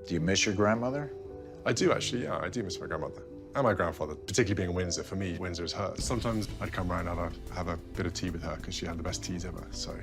Do you miss your grandmother? I do actually, yeah, I do miss my grandmother. And my grandfather, particularly being in Windsor. For me, Windsor is hers. Sometimes I'd come round and I'd have a bit of tea with her because she had the best teas ever, so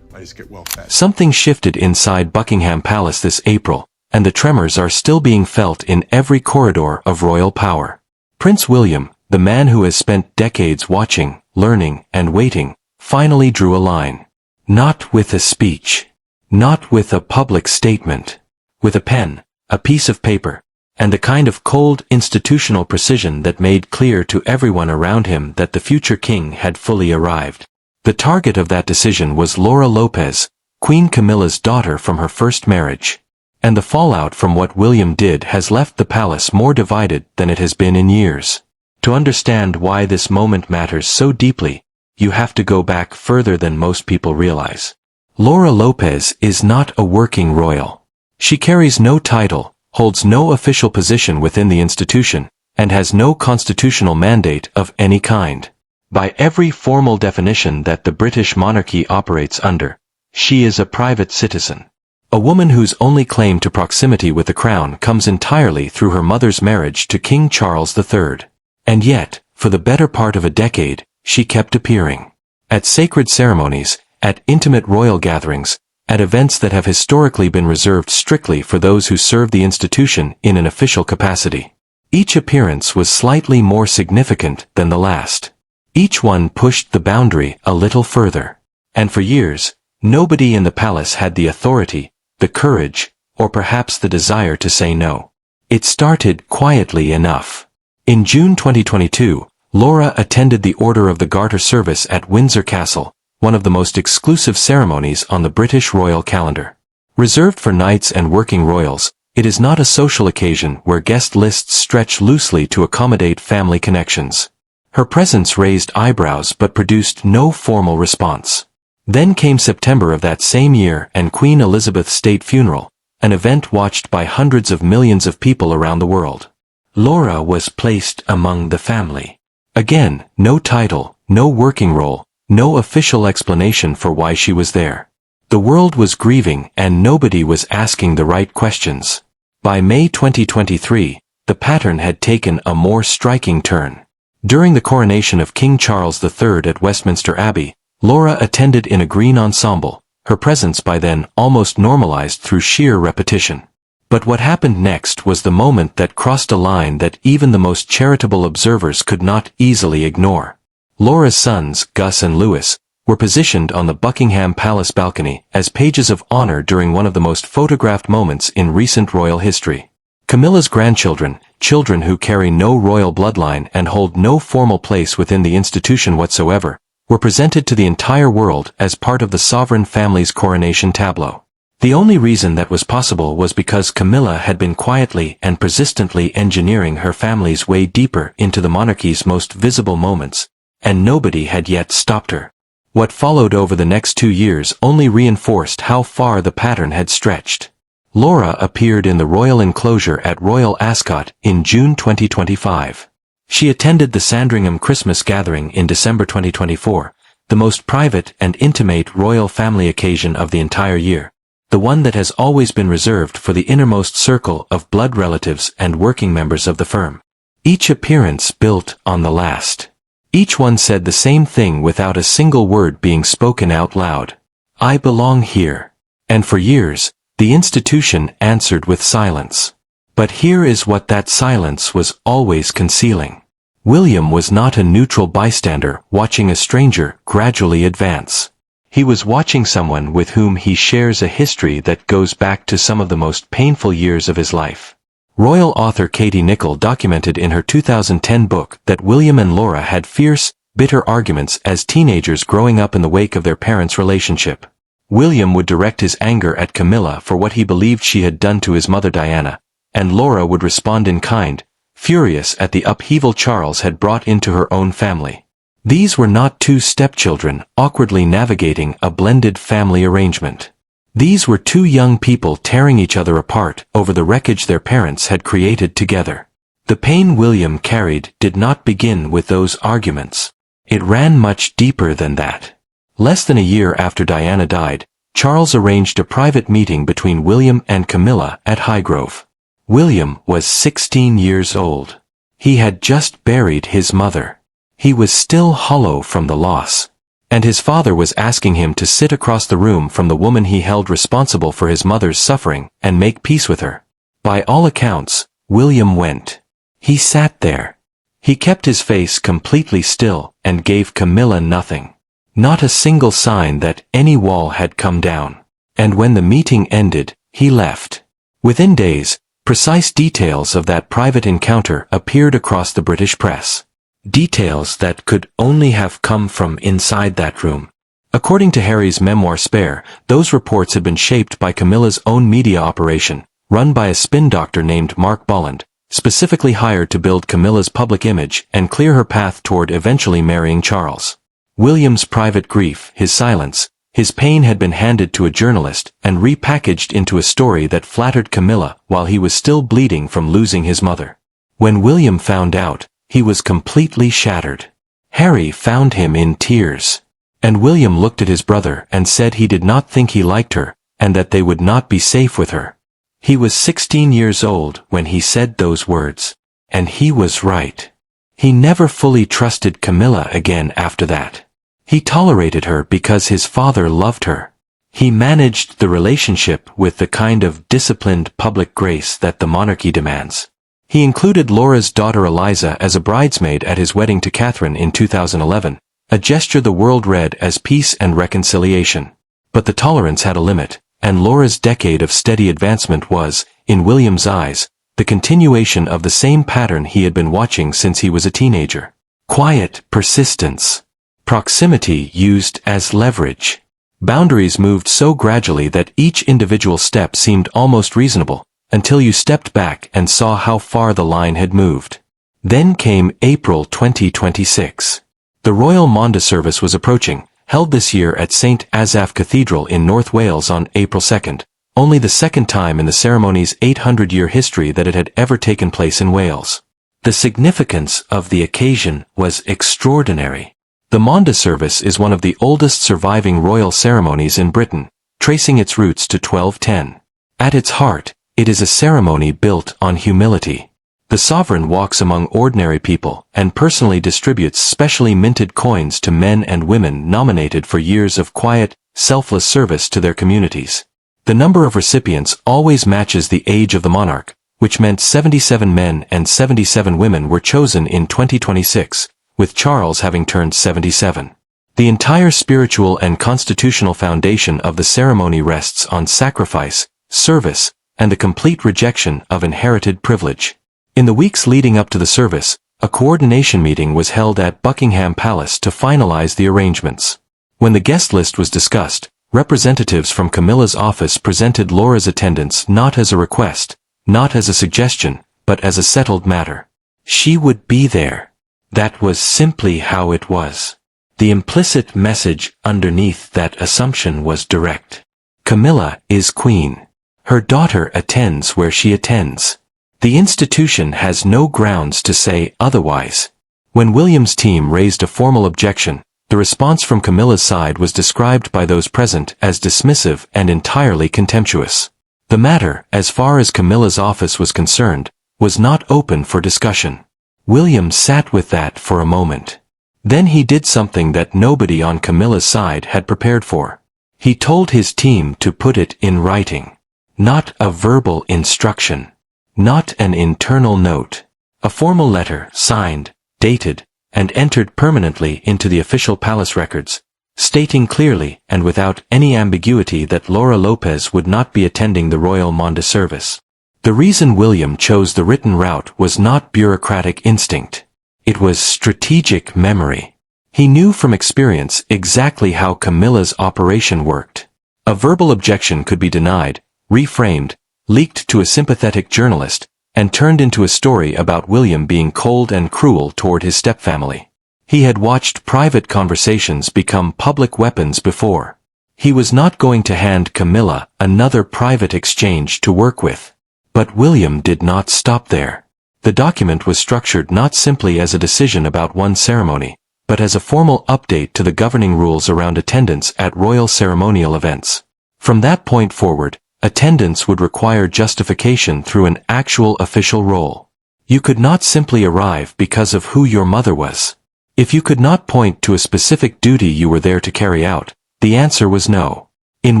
I used to get well fed. Something shifted inside Buckingham Palace this April, and the tremors are still being felt in every corridor of royal power. Prince William, the man who has spent decades watching, learning, and waiting, finally drew a line. Not with a speech. Not with a public statement. With a pen, a piece of paper, and the kind of cold institutional precision that made clear to everyone around him that the future king had fully arrived. The target of that decision was Laura Lopez, Queen Camilla's daughter from her first marriage. And the fallout from what William did has left the palace more divided than it has been in years. To understand why this moment matters so deeply, you have to go back further than most people realize. Laura Lopez is not a working royal. She carries no title, holds no official position within the institution, and has no constitutional mandate of any kind. By every formal definition that the British monarchy operates under, she is a private citizen. A woman whose only claim to proximity with the crown comes entirely through her mother's marriage to King Charles III. And yet, for the better part of a decade, she kept appearing. At sacred ceremonies, at intimate royal gatherings, at events that have historically been reserved strictly for those who serve the institution in an official capacity. Each appearance was slightly more significant than the last. Each one pushed the boundary a little further. And for years, nobody in the palace had the authority, the courage, or perhaps the desire to say no. It started quietly enough. In June 2022, Laura attended the Order of the Garter service at Windsor Castle, one of the most exclusive ceremonies on the British royal calendar. Reserved for knights and working royals, it is not a social occasion where guest lists stretch loosely to accommodate family connections. Her presence raised eyebrows but produced no formal response. Then came September of that same year and Queen Elizabeth's state funeral, an event watched by hundreds of millions of people around the world. Laura was placed among the family. Again, no title, no working role, no official explanation for why she was there. The world was grieving and nobody was asking the right questions. By May 2023, the pattern had taken a more striking turn. During the coronation of King Charles III at Westminster Abbey, Laura attended in a green ensemble, her presence by then almost normalized through sheer repetition. But what happened next was the moment that crossed a line that even the most charitable observers could not easily ignore. Laura's sons, Gus and Louis, were positioned on the Buckingham Palace balcony as pages of honor during one of the most photographed moments in recent royal history. Camilla's grandchildren, children who carry no royal bloodline and hold no formal place within the institution whatsoever, were presented to the entire world as part of the sovereign family's coronation tableau. The only reason that was possible was because Camilla had been quietly and persistently engineering her family's way deeper into the monarchy's most visible moments, and nobody had yet stopped her. What followed over the next 2 years only reinforced how far the pattern had stretched. Laura appeared in the royal enclosure at Royal Ascot in June 2025. She attended the Sandringham Christmas gathering in December 2024, the most private and intimate royal family occasion of the entire year, the one that has always been reserved for the innermost circle of blood relatives and working members of the firm. Each appearance built on the last. Each one said the same thing without a single word being spoken out loud. I belong here. And for years, the institution answered with silence. But here is what that silence was always concealing. William was not a neutral bystander watching a stranger gradually advance. He was watching someone with whom he shares a history that goes back to some of the most painful years of his life. Royal author Katie Nicholl documented in her 2010 book that William and Laura had fierce, bitter arguments as teenagers growing up in the wake of their parents' relationship. William would direct his anger at Camilla for what he believed she had done to his mother Diana, and Laura would respond in kind, furious at the upheaval Charles had brought into her own family. These were not two stepchildren awkwardly navigating a blended family arrangement. These were two young people tearing each other apart over the wreckage their parents had created together. The pain William carried did not begin with those arguments. It ran much deeper than that. Less than a year after Diana died, Charles arranged a private meeting between William and Camilla at Highgrove. William was 16 years old. He had just buried his mother. He was still hollow from the loss. And his father was asking him to sit across the room from the woman he held responsible for his mother's suffering and make peace with her. By all accounts, William went. He sat there. He kept his face completely still and gave Camilla nothing. Not a single sign that any wall had come down. And when the meeting ended, he left. Within days, precise details of that private encounter appeared across the British press. Details that could only have come from inside that room. According to Harry's memoir Spare, those reports had been shaped by Camilla's own media operation, run by a spin doctor named Mark Bolland, specifically hired to build Camilla's public image and clear her path toward eventually marrying Charles. William's private grief, his silence, his pain had been handed to a journalist and repackaged into a story that flattered Camilla while he was still bleeding from losing his mother. When William found out, he was completely shattered. Harry found him in tears. And William looked at his brother and said he did not think he liked her, and that they would not be safe with her. He was 16 years old when he said those words. And he was right. He never fully trusted Camilla again after that. He tolerated her because his father loved her. He managed the relationship with the kind of disciplined public grace that the monarchy demands. He included Laura's daughter Eliza as a bridesmaid at his wedding to Catherine in 2011, a gesture the world read as peace and reconciliation. But the tolerance had a limit, and Laura's decade of steady advancement was, in William's eyes, the continuation of the same pattern he had been watching since he was a teenager. Quiet persistence. Proximity used as leverage. Boundaries moved so gradually that each individual step seemed almost reasonable, until you stepped back and saw how far the line had moved. Then came April 2026. The Royal Maundy Service was approaching, held this year at St Asaph Cathedral in North Wales on April 2nd, only the second time in the ceremony's 800-year history that it had ever taken place in Wales. The significance of the occasion was extraordinary. The Maundy Service is one of the oldest surviving royal ceremonies in Britain, tracing its roots to 1210. At its heart, it is a ceremony built on humility. The sovereign walks among ordinary people and personally distributes specially minted coins to men and women nominated for years of quiet, selfless service to their communities. The number of recipients always matches the age of the monarch, which meant 77 men and 77 women were chosen in 2026, with Charles having turned 77. The entire spiritual and constitutional foundation of the ceremony rests on sacrifice, service, and the complete rejection of inherited privilege. In the weeks leading up to the service, a coordination meeting was held at Buckingham Palace to finalize the arrangements. When the guest list was discussed, representatives from Camilla's office presented Laura's attendance not as a request, not as a suggestion, but as a settled matter. She would be there. That was simply how it was. The implicit message underneath that assumption was direct. Camilla is queen. Her daughter attends where she attends. The institution has no grounds to say otherwise. When William's team raised a formal objection, the response from Camilla's side was described by those present as dismissive and entirely contemptuous. The matter, as far as Camilla's office was concerned, was not open for discussion. William sat with that for a moment. Then he did something that nobody on Camilla's side had prepared for. He told his team to put it in writing. Not a verbal instruction. Not an internal note. A formal letter, signed, dated, and entered permanently into the official palace records, stating clearly and without any ambiguity that Laura Lopez would not be attending the Royal Maundy Service. The reason William chose the written route was not bureaucratic instinct. It was strategic memory. He knew from experience exactly how Camilla's operation worked. A verbal objection could be denied, reframed, leaked to a sympathetic journalist, and turned into a story about William being cold and cruel toward his stepfamily. He had watched private conversations become public weapons before. He was not going to hand Camilla another private exchange to work with. But William did not stop there. The document was structured not simply as a decision about one ceremony, but as a formal update to the governing rules around attendance at royal ceremonial events. From that point forward, Attendance would require justification through an actual official role. You could not simply arrive because of who your mother was. If you could not point to a specific duty you were there to carry out, the answer was no. In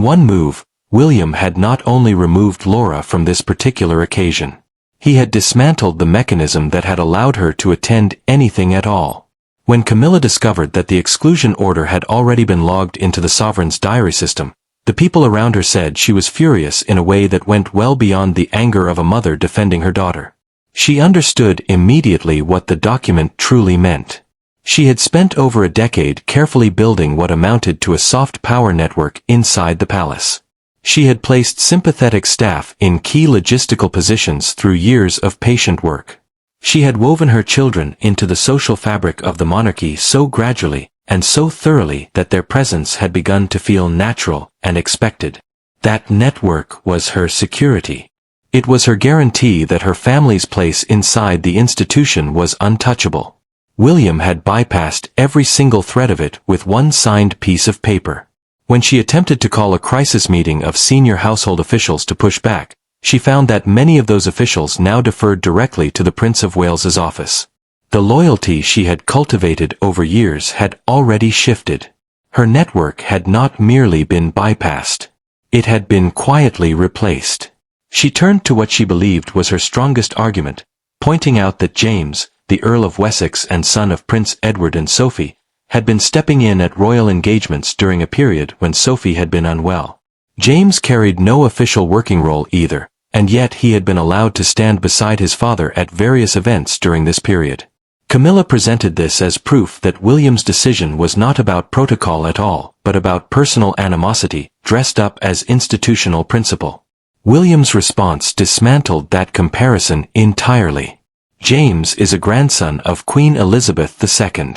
one move, William had not only removed Laura from this particular occasion. He had dismantled the mechanism that had allowed her to attend anything at all. When Camilla discovered that the exclusion order had already been logged into the sovereign's diary system, the people around her said she was furious in a way that went well beyond the anger of a mother defending her daughter. She understood immediately what the document truly meant. She had spent over a decade carefully building what amounted to a soft power network inside the palace. She had placed sympathetic staff in key logistical positions through years of patient work. She had woven her children into the social fabric of the monarchy so gradually and so thoroughly that their presence had begun to feel natural and expected. That network was her security. It was her guarantee that her family's place inside the institution was untouchable. William had bypassed every single thread of it with one signed piece of paper. When she attempted to call a crisis meeting of senior household officials to push back, she found that many of those officials now deferred directly to the Prince of Wales's office. The loyalty she had cultivated over years had already shifted. Her network had not merely been bypassed. It had been quietly replaced. She turned to what she believed was her strongest argument, pointing out that James, the Earl of Wessex and son of Prince Edward and Sophie, had been stepping in at royal engagements during a period when Sophie had been unwell. James carried no official working role either, and yet he had been allowed to stand beside his father at various events during this period. Camilla presented this as proof that William's decision was not about protocol at all, but about personal animosity, dressed up as institutional principle. William's response dismantled that comparison entirely. James is a grandson of Queen Elizabeth II.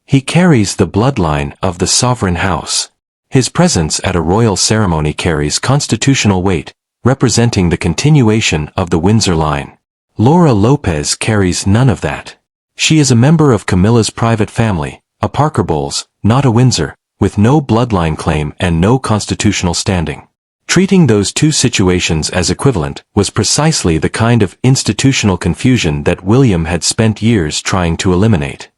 He carries the bloodline of the sovereign house. His presence at a royal ceremony carries constitutional weight, representing the continuation of the Windsor line. Laura Lopes carries none of that. She is a member of Camilla's private family, a Parker Bowles, not a Windsor, with no bloodline claim and no constitutional standing. Treating those two situations as equivalent was precisely the kind of institutional confusion that William had spent years trying to eliminate.